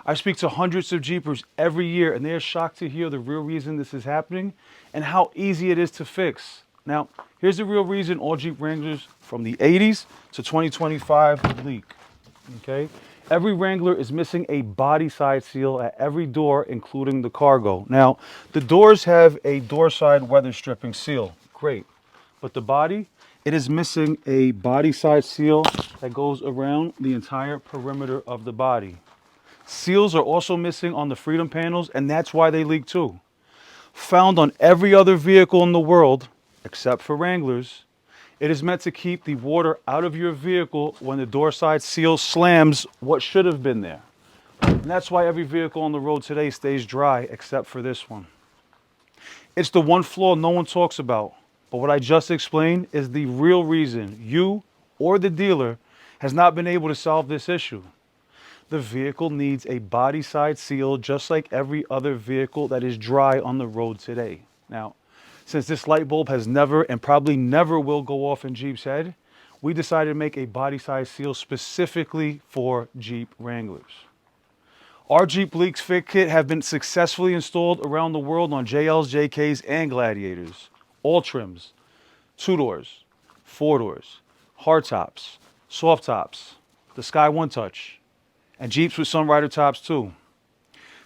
I speak to hundreds of Jeepers every year, and they are shocked to hear the real reason this is happening and how easy it is to fix. Now, here's the real reason all Jeep Wranglers from the 80s to 2025 would leak. Okay? Every Wrangler is missing a body side seal at every door, including the cargo. Now, the doors have a door side weather stripping seal. Great. But the body, it is missing a body side seal that goes around the entire perimeter of the body. Seals are also missing on the Freedom panels, and that's why they leak too. Found on every other vehicle in the world, except for Wranglers, it is meant to keep the water out of your vehicle when the door side seal slams what should have been there. And that's why every vehicle on the road today stays dry, except for this one. It's the one flaw no one talks about. But what I just explained is the real reason you or the dealer has not been able to solve this issue. The vehicle needs a body side seal just like every other vehicle that is dry on the road today. Now, since this light bulb has never and probably never will go off in Jeep's head, we decided to make a body side seal specifically for Jeep Wranglers. Our Jeep Leaks Fit Kit have been successfully installed around the world on JLs, JKs, and Gladiators. All trims, 2-doors, 4-doors, hardtops, soft tops, the Sky One Touch, and Jeeps with Sunrider tops too.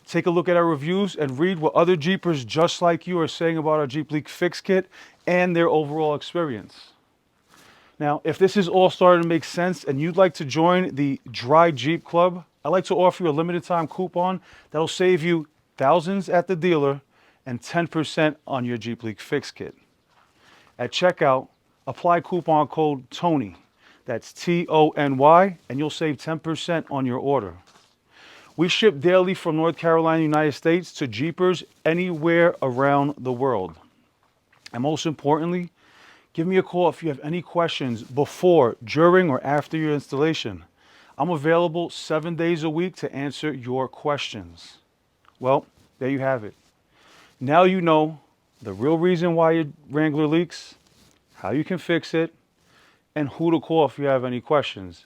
Take a look at our reviews and read what other Jeepers just like you are saying about our Jeep Leak Fix Kit and their overall experience. Now, if this is all starting to make sense and you'd like to join the Dry Jeep Club, I'd like to offer you a limited time coupon that'll save you thousands at the dealer and 10% on your Jeep Leak Fix Kit. At checkout, apply coupon code TONY, that's TONY, and you'll save 10% on your order. We ship daily from North Carolina, United States to Jeepers anywhere around the world. And most importantly, give me a call if you have any questions before, during, or after your installation. I'm available 7 days a week to answer your questions. Well, there you have it. Now you know the real reason why your Wrangler leaks, how you can fix it, and who to call if you have any questions.